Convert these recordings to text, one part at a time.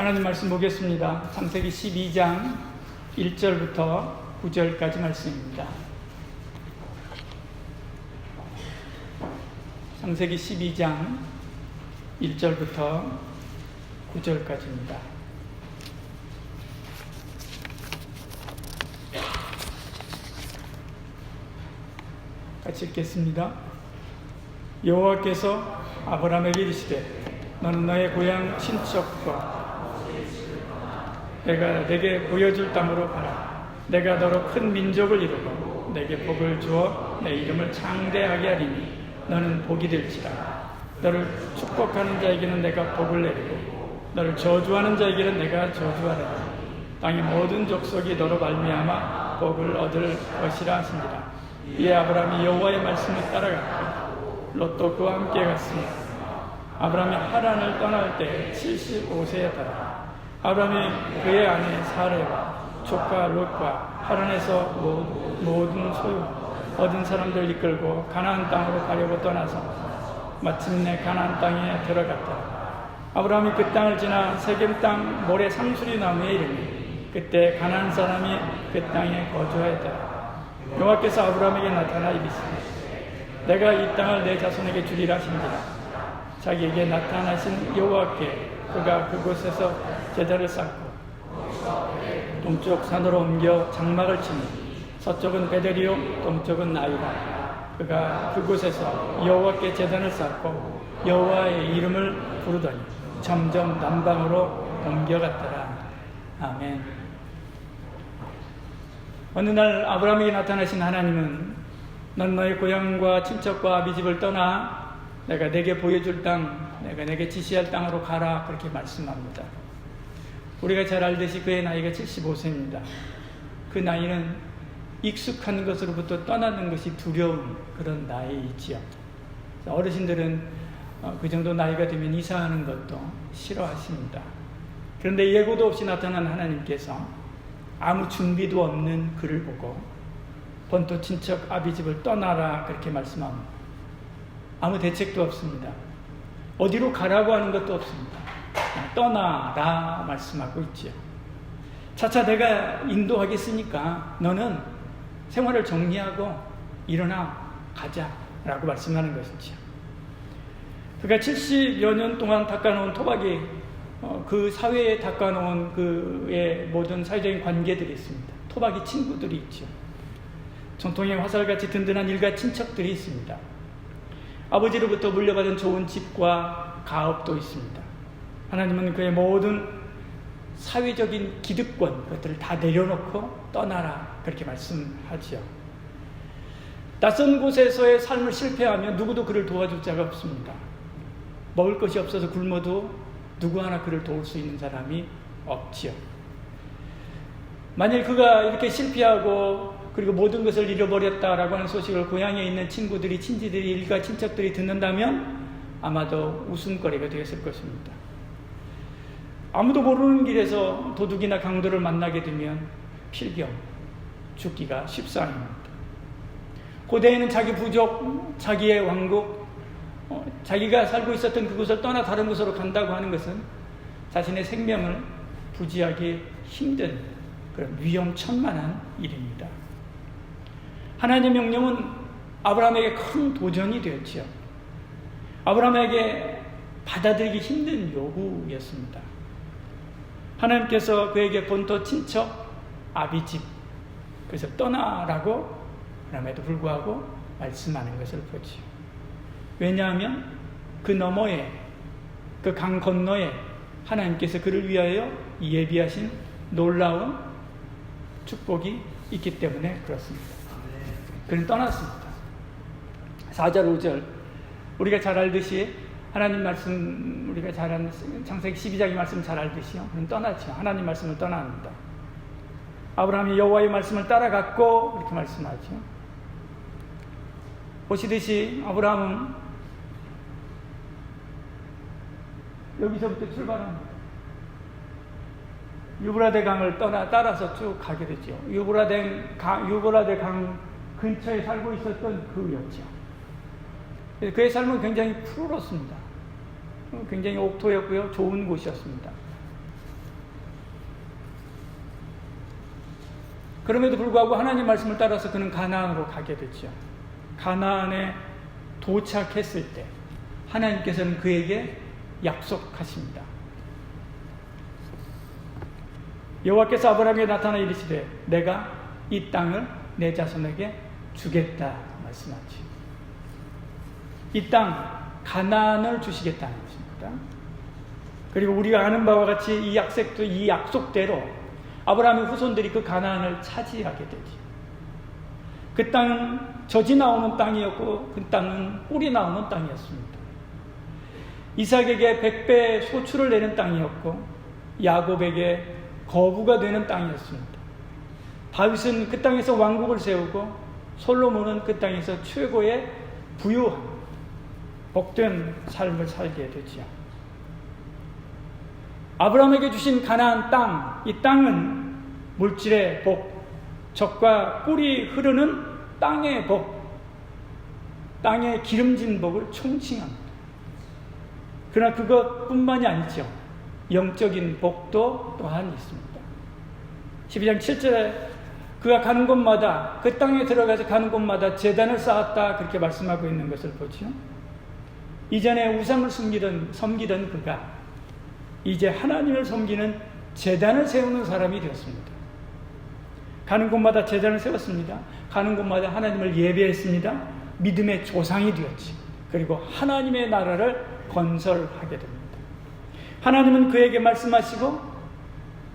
하나님 말씀 보겠습니다. 창세기 12장 1절부터 9절까지 말씀입니다. 창세기 12장 1절부터 9절까지입니다. 같이 읽겠습니다. 여호와께서 아브라함에게 이르시되 너는 너의 고향 친척과 내가 내게 보여줄 땅으로 가라. 내가 너로 큰 민족을 이루고 내게 복을 주어 내 이름을 장대하게 하리니 너는 복이 될지라. 너를 축복하는 자에게는 내가 복을 내리고 너를 저주하는 자에게는 내가 저주하리라. 땅의 모든 족속이 너로 말미암아 복을 얻을 것이라 하시니라. 이에 아브라함이 여호와의 말씀을 따라갔고 롯도 그와 함께 갔으니 아브라함이 하란을 떠날 때 75세에 달아 아브라함이 그의 아내 사레와 조카 롯과 하란에서 모든 소유 얻은 사람들 이끌고 가나안 땅으로 가려고 떠나서 마침내 가나안 땅에 들어갔다. 아브라함이 그 땅을 지나 세겜 땅 모래 상수리 나무에 이르니 그때 가나안 사람이 그 땅에 거주하였다. 여호와께서 아브라함에게 나타나 이르시되 내가 이 땅을 내 자손에게 주리라 하신지라. 자기에게 나타나신 여호와께 그가 그곳에서 제단을 쌓고 동쪽 산으로 옮겨 장막을 치니 서쪽은 베델이요 동쪽은 나이라. 그가 그곳에서 여호와께 제단을 쌓고 여호와의 이름을 부르더니 점점 남방으로 옮겨갔더라. 아멘. 어느 날 아브라함에게 나타나신 하나님은 넌 너의 고향과 친척과 아비집을 떠나 내가 내게 보여줄 땅, 내가 내게 지시할 땅으로 가라, 그렇게 말씀합니다. 우리가 잘 알듯이 그의 나이가 75세입니다. 그 나이는 익숙한 것으로부터 떠나는 것이 두려운 그런 나이이지요. 어르신들은 그 정도 나이가 되면 이사하는 것도 싫어하십니다. 그런데 예고도 없이 나타난 하나님께서 아무 준비도 없는 그를 보고 본토 친척 아비집을 떠나라, 그렇게 말씀합니다. 아무 대책도 없습니다. 어디로 가라고 하는 것도 없습니다. 떠나라 말씀하고 있지요. 차차 내가 인도하겠으니까 너는 생활을 정리하고 일어나 가자라고 말씀하는 것이지요. 그가 70여 년 동안 닦아놓은 토박이, 그 사회에 닦아놓은 그의 모든 사회적인 관계들이 있습니다. 토박이 친구들이 있죠. 전통의 화살같이 든든한 일가 친척들이 있습니다. 아버지로부터 물려받은 좋은 집과 가업도 있습니다. 하나님은 그의 모든 사회적인 기득권, 그것들을 다 내려놓고 떠나라, 그렇게 말씀하지요. 낯선 곳에서의 삶을 실패하면 누구도 그를 도와줄 자가 없습니다. 먹을 것이 없어서 굶어도 누구 하나 그를 도울 수 있는 사람이 없지요. 만일 그가 이렇게 실패하고 그리고 모든 것을 잃어버렸다라고 하는 소식을 고향에 있는 친구들이, 친지들이, 일가 친척들이 듣는다면 아마도 웃음거리가 되었을 것입니다. 아무도 모르는 길에서 도둑이나 강도를 만나게 되면 필경, 죽기가 십상입니다. 고대에는 자기 부족, 자기의 왕국, 자기가 살고 있었던 그곳을 떠나 다른 곳으로 간다고 하는 것은 자신의 생명을 부지하기 힘든 그런 위험천만한 일입니다. 하나님의 명령은 아브라함에게 큰 도전이 되었지요. 아브라함에게 받아들이기 힘든 요구였습니다. 하나님께서 그에게 본토 친척 아비집, 그래서 떠나라고 그럼에도 불구하고 말씀하는 것을 보지요. 왜냐하면 그 너머에, 그 강 건너에 하나님께서 그를 위하여 예비하신 놀라운 축복이 있기 때문에 그렇습니다. 그는 떠났습니다. 4절 5절 우리가 잘 알듯이 하나님 말씀, 우리가 잘 아는 창세기 12장의 말씀 잘 알듯이요, 그는 떠났죠. 하나님 말씀을 떠납니다. 아브라함이 여호와의 말씀을 따라갔고 이렇게 말씀하죠. 보시듯이 아브라함은 여기서부터 출발합니다. 유브라데 강을 따라서 쭉 가게 되죠. 유브라데 강 근처에 살고 있었던 그였죠. 그의 삶은 굉장히 푸르렀습니다. 굉장히 옥토였고요. 좋은 곳이었습니다. 그럼에도 불구하고 하나님 말씀을 따라서 그는 가나안으로 가게 되죠. 가나안에 도착했을 때 하나님께서는 그에게 약속하십니다. 여호와께서 아브라함에게 나타나 이르시되 내가 이 땅을 내 자손에게 주겠다 말씀하지. 이 땅 가나안을 주시겠다는 것입니다. 그리고 우리가 아는 바와 같이 이 약속대로 아브라함의 후손들이 그 가나안을 차지하게 되지. 그 땅은 젖이 나오는 땅이었고 그 땅은 꿀이 나오는 땅이었습니다. 이삭에게 100배 소출을 내는 땅이었고 야곱에게 거부가 되는 땅이었습니다. 다윗은 그 땅에서 왕국을 세우고 솔로몬은 그 땅에서 최고의 부유한 복된 삶을 살게 되지요. 아브라함에게 주신 가나안 땅, 이 땅은 물질의 복, 젖과 꿀이 흐르는 땅의 복, 땅의 기름진 복을 총칭합니다. 그러나 그것뿐만이 아니죠. 영적인 복도 또한 있습니다. 12장 7절에 그가 가는 곳마다 그 땅에 들어가서 가는 곳마다 제단을 쌓았다 그렇게 말씀하고 있는 것을 보죠. 이전에 우상을 섬기던 그가 이제 하나님을 섬기는 제단을 세우는 사람이 되었습니다. 가는 곳마다 제단을 세웠습니다. 가는 곳마다 하나님을 예배했습니다. 믿음의 조상이 되었지. 그리고 하나님의 나라를 건설하게 됩니다. 하나님은 그에게 말씀하시고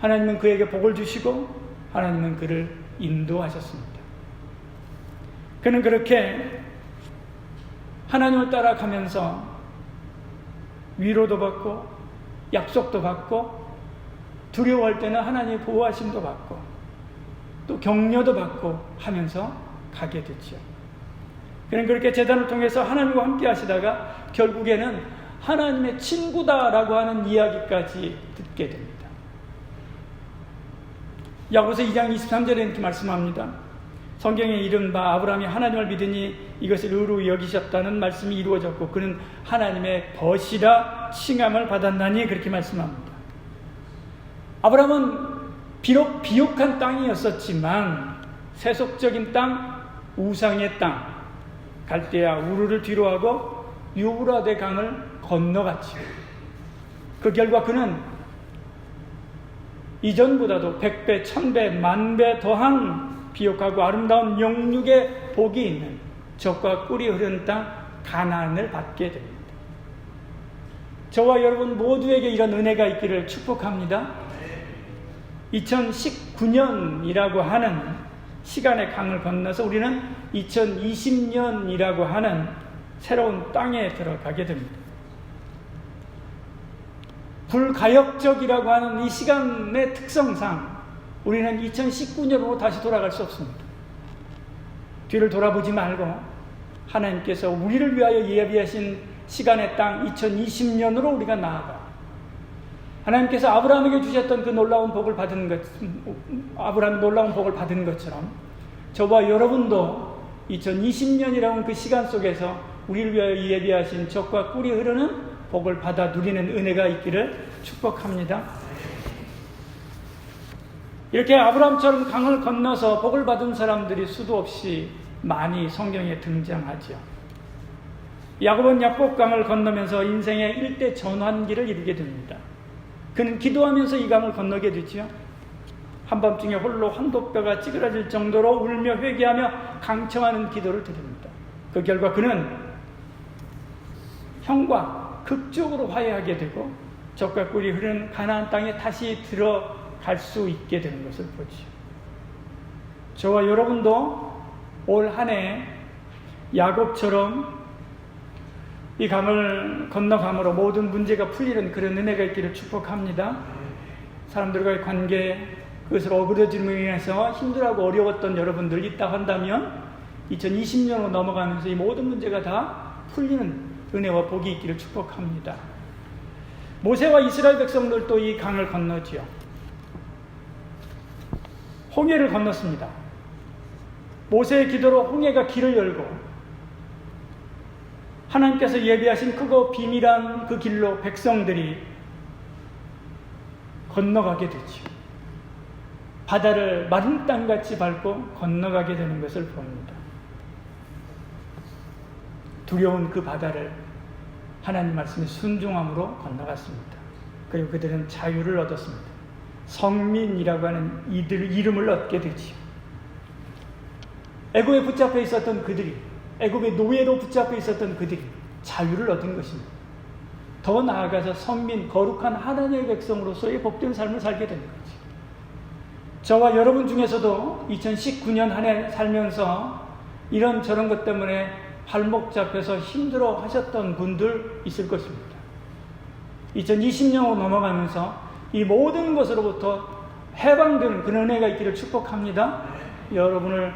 하나님은 그에게 복을 주시고 하나님은 그를 인도하셨습니다. 그는 그렇게 하나님을 따라가면서 위로도 받고 약속도 받고 두려워할 때는 하나님의 보호하심도 받고 또 격려도 받고 하면서 가게 됐죠. 그는 그렇게 제단을 통해서 하나님과 함께 하시다가 결국에는 하나님의 친구다라고 하는 이야기까지 듣게 됩니다. 야고보서 2장 23절에 이렇게 말씀합니다. 성경에 이른 바 아브라함이 하나님을 믿으니 이것을 의로 여기셨다는 말씀이 이루어졌고 그는 하나님의 벗이라 칭함을 받았나니 그렇게 말씀합니다. 아브라함은 비록 비옥한 땅이었었지만 세속적인 땅, 우상의 땅, 갈대아 우르를 뒤로하고 유브라데 강을 건너갔지요. 그 결과 그는 이전보다도 100배, 1000배, 10,000배 더한 비옥하고 아름다운 영육의 복이 있는 젖과 꿀이 흐르는 땅 가나안을 받게 됩니다. 저와 여러분 모두에게 이런 은혜가 있기를 축복합니다. 2019년이라고 하는 시간의 강을 건너서 우리는 2020년이라고 하는 새로운 땅에 들어가게 됩니다. 불가역적이라고 하는 이 시간의 특성상 우리는 2019년으로 다시 돌아갈 수 없습니다. 뒤를 돌아보지 말고 하나님께서 우리를 위하여 예비하신 시간의 땅 2020년으로 우리가 나아가 하나님께서 아브라함에게 주셨던 그 놀라운 복을 받은 아브라함 놀라운 복을 받은 것처럼 저와 여러분도 2020년이라는 그 시간 속에서 우리를 위하여 예비하신 젖과 꿀이 흐르는 복을 받아 누리는 은혜가 있기를 축복합니다. 이렇게 아브라함처럼 강을 건너서 복을 받은 사람들이 수도 없이 많이 성경에 등장하죠. 야곱은 약복강을 건너면서 인생의 일대 전환기를 이루게 됩니다. 그는 기도하면서 이 강을 건너게 되지요. 한밤중에 홀로 황도뼈가 찌그러질 정도로 울며 회개하며 강청하는 기도를 드립니다. 그 결과 그는 형과 극적으로 화해하게 되고 젖과 꿀이 흐르는 가나안 땅에 다시 들어갈 수 있게 되는 것을 보죠. 저와 여러분도 올 한 해 야곱처럼 이 강을 건너감으로 모든 문제가 풀리는 그런 은혜가 있기를 축복합니다. 사람들과의 관계, 그것을 어그러짐으로 인해서 힘들어하고 어려웠던 여러분들 있다 한다면 2020년으로 넘어가면서 이 모든 문제가 다 풀리는 은혜와 복이 있기를 축복합니다. 모세와 이스라엘 백성들도 이 강을 건너지요. 홍해를 건넜습니다. 모세의 기도로 홍해가 길을 열고 하나님께서 예비하신 크고 비밀한 그 길로 백성들이 건너가게 되죠. 바다를 마른 땅같이 밟고 건너가게 되는 것을 봅니다. 두려운 그 바다를 하나님 말씀에 순종함으로 건너갔습니다. 그리고 그들은 자유를 얻었습니다. 성민이라고 하는 이름을 얻게 되지요. 애굽에 붙잡혀 있었던 그들이, 애굽의 노예로 붙잡혀 있었던 그들이 자유를 얻은 것입니다. 더 나아가서 선민, 거룩한 하나님의 백성으로서의 복된 삶을 살게 된 거죠. 저와 여러분 중에서도 2019년 한 해 살면서 이런 저런 것 때문에 발목 잡혀서 힘들어 하셨던 분들 있을 것입니다. 2020년으로 넘어가면서 이 모든 것으로부터 해방되는 그런 은혜가 있기를 축복합니다. 여러분을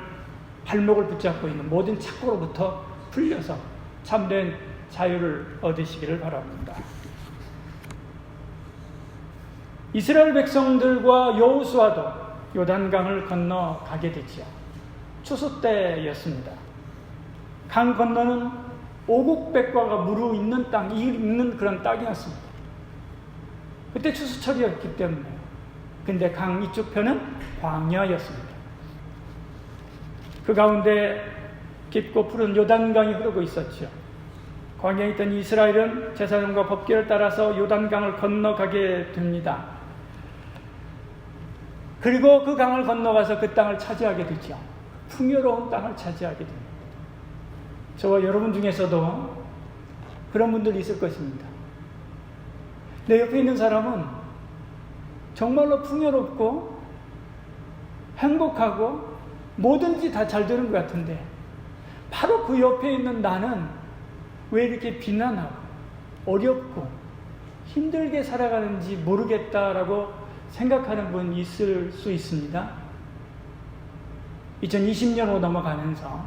발목을 붙잡고 있는 모든 착고로부터 풀려서 참된 자유를 얻으시기를 바랍니다. 이스라엘 백성들과 여호수아도 요단강을 건너가게 되지요. 추수 때였습니다. 강 건너는 오곡백과가 무르익는 땅이 있는 그런 땅이었습니다. 그때 추수철이었기 때문에. 근데 강 이쪽 편은 광야였습니다. 그 가운데 깊고 푸른 요단강이 흐르고 있었죠. 광야에 있던 이스라엘은 제사장과 법궤를 따라서 요단강을 건너가게 됩니다. 그리고 그 강을 건너가서 그 땅을 차지하게 되죠. 풍요로운 땅을 차지하게 됩니다. 저와 여러분 중에서도 그런 분들이 있을 것입니다. 내 옆에 있는 사람은 정말로 풍요롭고 행복하고 뭐든지 다 잘 되는 것 같은데 바로 그 옆에 있는 나는 왜 이렇게 비난하고 어렵고 힘들게 살아가는지 모르겠다라고 생각하는 분 있을 수 있습니다. 2020년으로 넘어가면서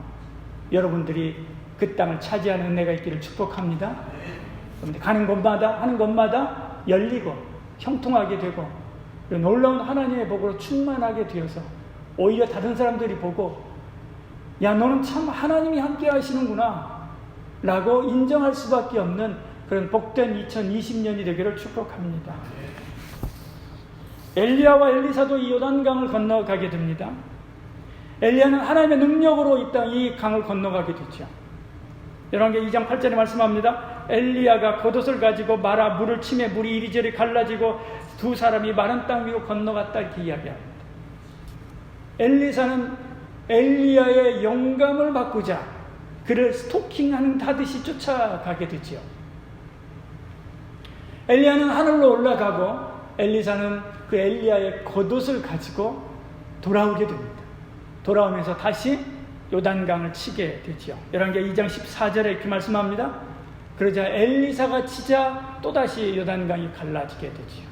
여러분들이 그 땅을 차지하는 은혜가 있기를 축복합니다. 그런데 가는 곳마다 하는 곳마다 열리고 형통하게 되고 놀라운 하나님의 복으로 충만하게 되어서 오히려 다른 사람들이 보고 야 너는 참 하나님이 함께 하시는구나 라고 인정할 수밖에 없는 그런 복된 2020년이 되기를 축복합니다. 엘리야와 엘리사도 이 요단강을 건너가게 됩니다. 엘리야는 하나님의 능력으로 이 강을 건너가게 되죠. 열왕기하 2장 8절에 말씀합니다. 엘리야가 겉옷을 가지고 말아 물을 치매 물이 이리저리 갈라지고 두 사람이 마른 땅 위로 건너갔다 이렇게 이야기합니다. 엘리사는 엘리야의 영감을 받고자 그를 스토킹하듯이 쫓아가게 되죠. 엘리야는 하늘로 올라가고 엘리사는 그 엘리야의 겉옷을 가지고 돌아오게 됩니다. 돌아오면서 다시 요단강을 치게 되죠. 열왕기하 2장 14절에 이렇게 말씀합니다. 그러자 엘리사가 치자 또다시 요단강이 갈라지게 되죠.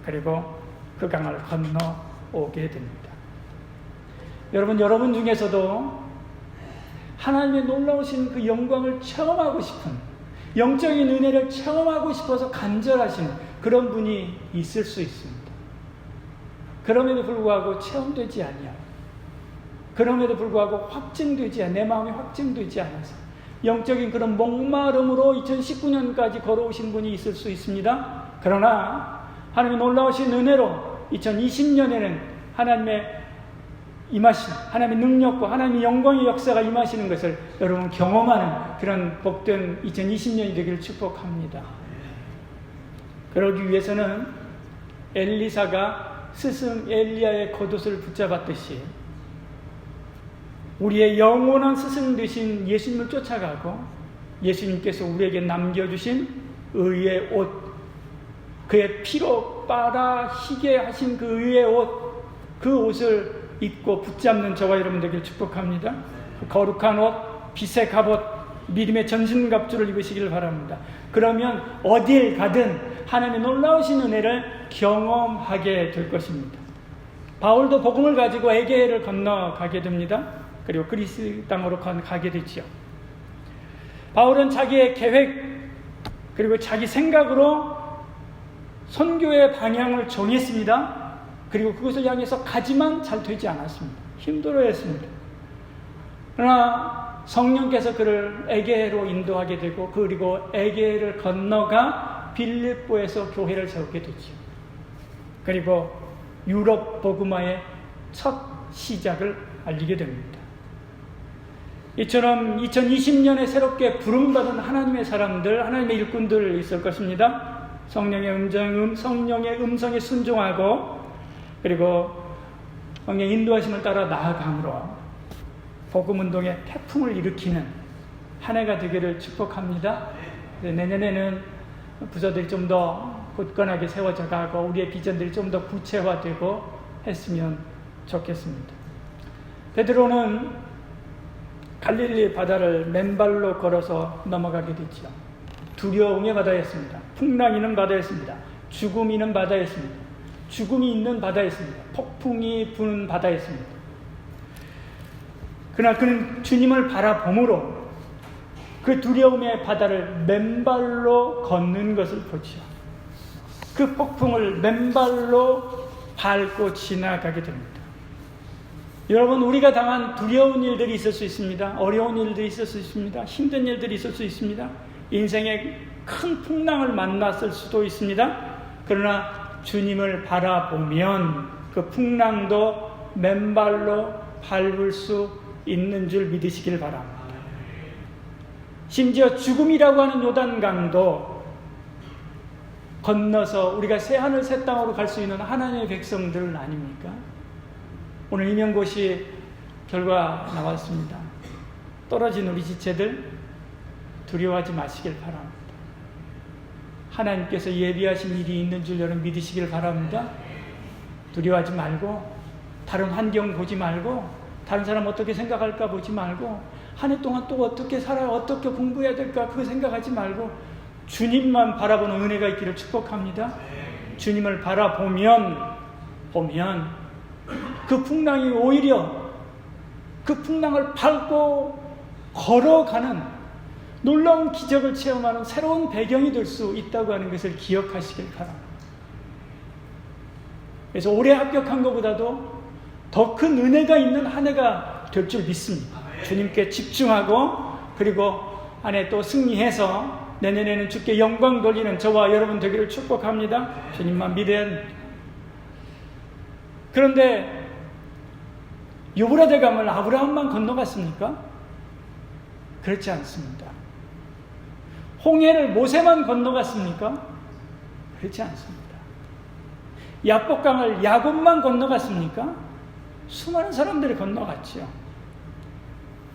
그리고 그 강을 건너오게 됩니다. 여러분 중에서도 하나님의 놀라우신 그 영광을 체험하고 싶은 영적인 은혜를 체험하고 싶어서 간절하신 그런 분이 있을 수 있습니다. 그럼에도 불구하고 체험되지 아니하고 그럼에도 불구하고 내 마음이 확증되지 않아서 영적인 그런 목마름으로 2019년까지 걸어오신 분이 있을 수 있습니다. 그러나 하나님의 놀라우신 은혜로 2020년에는 하나님의 임하신 하나님의 능력과 하나님의 영광의 역사가 임하시는 것을 여러분 경험하는 그런 복된 2020년이 되기를 축복합니다. 그러기 위해서는 엘리사가 스승 엘리야의 겉옷을 붙잡았듯이 우리의 영원한 스승 되신 예수님을 쫓아가고 예수님께서 우리에게 남겨주신 의의 옷, 그의 피로 빨아 희게 하신 그 의의 옷, 그 옷을 입고 붙잡는 저와 여러분 되기를 축복합니다. 그 거룩한 옷, 빛의 갑옷, 믿음의 전신갑주를 입으시기를 바랍니다. 그러면 어딜 가든 하나님의 놀라우신 은혜를 경험하게 될 것입니다. 바울도 복음을 가지고 에게해를 건너가게 됩니다. 그리고 그리스 땅으로 가게 되지요. 바울은 자기의 계획 그리고 자기 생각으로 선교의 방향을 정했습니다. 그리고 그것을 향해서 가지만 잘 되지 않았습니다. 힘들어했습니다. 그러나 성령께서 그를 에게해로 인도하게 되고 그리고 에게해를 건너가 빌립보에서 교회를 세우게 되죠. 그리고 유럽 복음화의 첫 시작을 알리게 됩니다. 이처럼 2020년에 새롭게 부름받은 하나님의 사람들, 하나님의 일꾼들 있을 것입니다. 성령의 음성에 순종하고 그리고 성령의 인도하심을 따라 나아감으로 복음운동의 태풍을 일으키는 한 해가 되기를 축복합니다. 내년에는 부서들이 좀 더 굳건하게 세워져 가고 우리의 비전들이 좀 더 구체화되고 했으면 좋겠습니다. 베드로는 갈릴리 바다를 맨발로 걸어서 넘어가게 됐죠. 두려움의 바다였습니다. 풍랑이는 바다였습니다. 죽음이 있는 바다였습니다. 죽음이 있는 바다였습니다. 폭풍이 부는 바다였습니다. 그러나 그는 주님을 바라봄으로 그 두려움의 바다를 맨발로 걷는 것을 보죠. 그 폭풍을 맨발로 밟고 지나가게 됩니다. 여러분, 우리가 당한 두려운 일들이 있을 수 있습니다. 어려운 일들이 있을 수 있습니다. 힘든 일들이 있을 수 있습니다. 인생의 큰 풍랑을 만났을 수도 있습니다. 그러나 주님을 바라보면 그 풍랑도 맨발로 밟을 수 있는 줄 믿으시길 바랍니다. 심지어 죽음이라고 하는 요단강도 건너서 우리가 새하늘 새 땅으로 갈 수 있는 하나님의 백성들 아닙니까? 오늘 임용고시 결과 나왔습니다. 떨어진 우리 지체들 두려워하지 마시길 바랍니다. 하나님께서 예비하신 일이 있는 줄 여러분 믿으시길 바랍니다. 두려워하지 말고 다른 환경 보지 말고 다른 사람 어떻게 생각할까 보지 말고 한 해 동안 또 어떻게 살아야 어떻게 공부해야 될까 그거 생각하지 말고 주님만 바라보는 은혜가 있기를 축복합니다. 주님을 바라보면 그 풍랑이 오히려 그 풍랑을 밟고 걸어가는 놀라운 기적을 체험하는 새로운 배경이 될 수 있다고 하는 것을 기억하시길 바랍니다. 그래서 올해 합격한 것보다도 더 큰 은혜가 있는 한 해가 될 줄 믿습니다. 주님께 집중하고 그리고 한 해 또 승리해서 내년에는 주께 영광 돌리는 저와 여러분 되기를 축복합니다. 주님만 믿어야 합니다. 그런데 유브라데강을 아브라함만 건너갔습니까? 그렇지 않습니다. 홍해를 모세만 건너갔습니까? 그렇지 않습니다. 야복강을 야곱만 건너갔습니까? 수많은 사람들이 건너갔지요.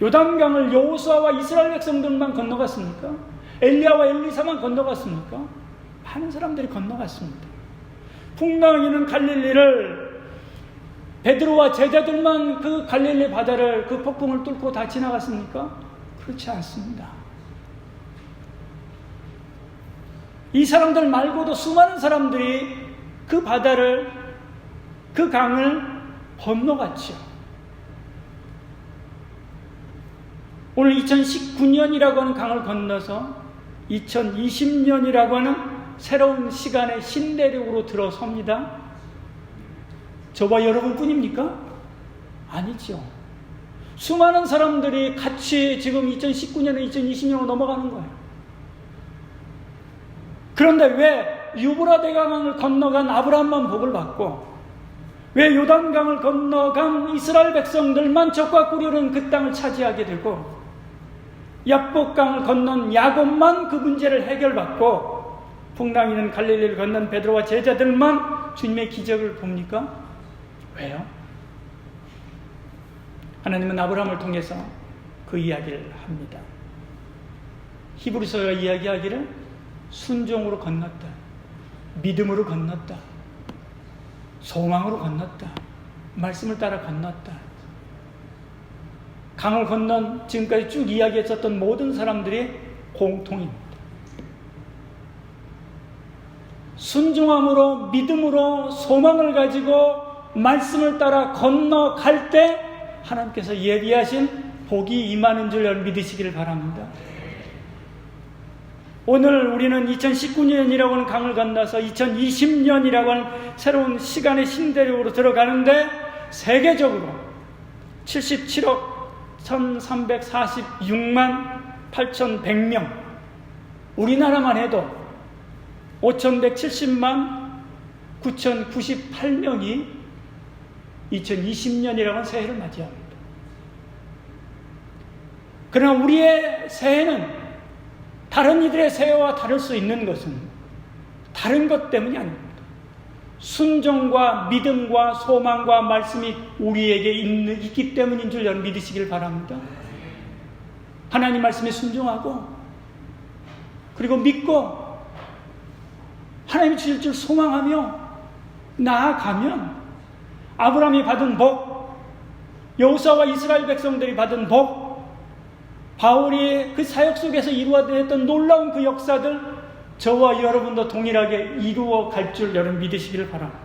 요단강을 여호수아와 이스라엘 백성들만 건너갔습니까? 엘리야와 엘리사만 건너갔습니까? 많은 사람들이 건너갔습니다. 풍랑이는 갈릴리를 베드로와 제자들만 그 갈릴리 바다를 그 폭풍을 뚫고 다 지나갔습니까? 그렇지 않습니다. 이 사람들 말고도 수많은 사람들이 그 바다를 그 강을 건너갔죠. 오늘 2019년이라고 하는 강을 건너서 2020년이라고 하는 새로운 시간의 신대륙으로 들어섭니다. 저와 여러분뿐입니까? 아니죠. 수많은 사람들이 같이 지금 2019년에 2020년으로 넘어가는 거예요. 그런데 왜 유브라데강을 건너간 아브라함만 복을 받고 왜 요단강을 건너간 이스라엘 백성들만 적과 꿀이오른 그 땅을 차지하게 되고 야복강을 건넌 야곱만 그 문제를 해결받고 풍랑이는 갈릴리를 건넌 베드로와 제자들만 주님의 기적을 봅니까? 왜요? 하나님은 아브라함을 통해서 그 이야기를 합니다. 히브리서가 이야기하기를 순종으로 건넜다, 믿음으로 건넜다, 소망으로 건넜다, 말씀을 따라 건넜다. 강을 건넌 지금까지 쭉 이야기했었던 모든 사람들이 공통입니다. 순종함으로 믿음으로 소망을 가지고 말씀을 따라 건너갈 때 하나님께서 예비하신 복이 임하는 줄 믿으시기를 바랍니다. 오늘 우리는 2019년이라고 하는 강을 건너서 2020년이라고 하는 새로운 시간의 신대륙으로 들어가는데 세계적으로 77억 1346만 8100명, 우리나라만 해도 5170만 9098명이 2020년이라는 새해를 맞이합니다. 그러나 우리의 새해는 다른 이들의 새해와 다를 수 있는 것은 다른 것 때문이 아닙니다. 순종과 믿음과 소망과 말씀이 우리에게 있기 때문인 줄 여러분 믿으시길 바랍니다. 하나님 말씀에 순종하고 그리고 믿고 하나님이 주실 줄 소망하며 나아가면 아브라함이 받은 복, 여호수아와 이스라엘 백성들이 받은 복, 바울이 그 사역 속에서 이루어냈던 놀라운 그 역사들 저와 여러분도 동일하게 이루어 갈 줄 여러분 믿으시기를 바랍니다.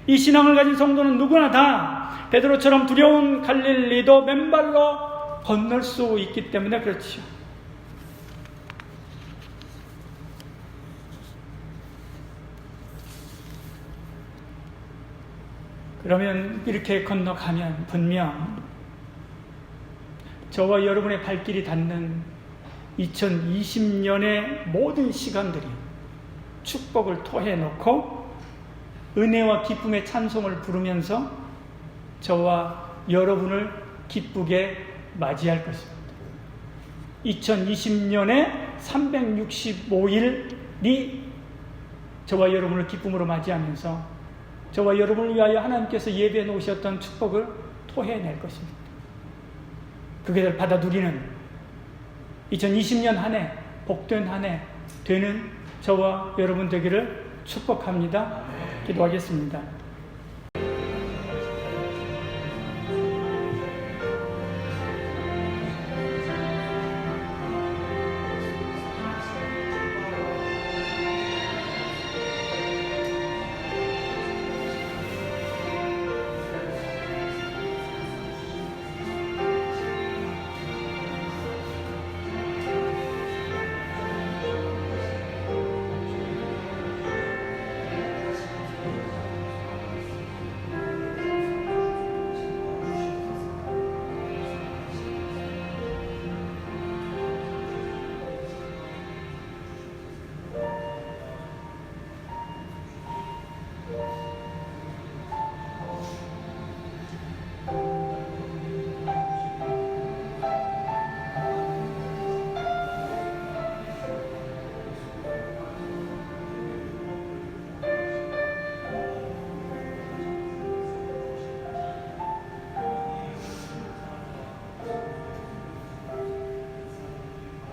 이 신앙을 가진 성도는 누구나 다 베드로처럼 두려운 갈릴리도 맨발로 건널 수 있기 때문에 그렇지요. 그러면 이렇게 건너가면 분명 저와 여러분의 발길이 닿는 2020년의 모든 시간들이 축복을 토해놓고 은혜와 기쁨의 찬송을 부르면서 저와 여러분을 기쁘게 맞이할 것입니다. 2020년의 365일이 저와 여러분을 기쁨으로 맞이하면서 저와 여러분을 위하여 하나님께서 예배해 놓으셨던 축복을 토해낼 것입니다. 그것을 받아 누리는 2020년 한 해 복된 한 해 되는 저와 여러분 되기를 축복합니다. 기도하겠습니다.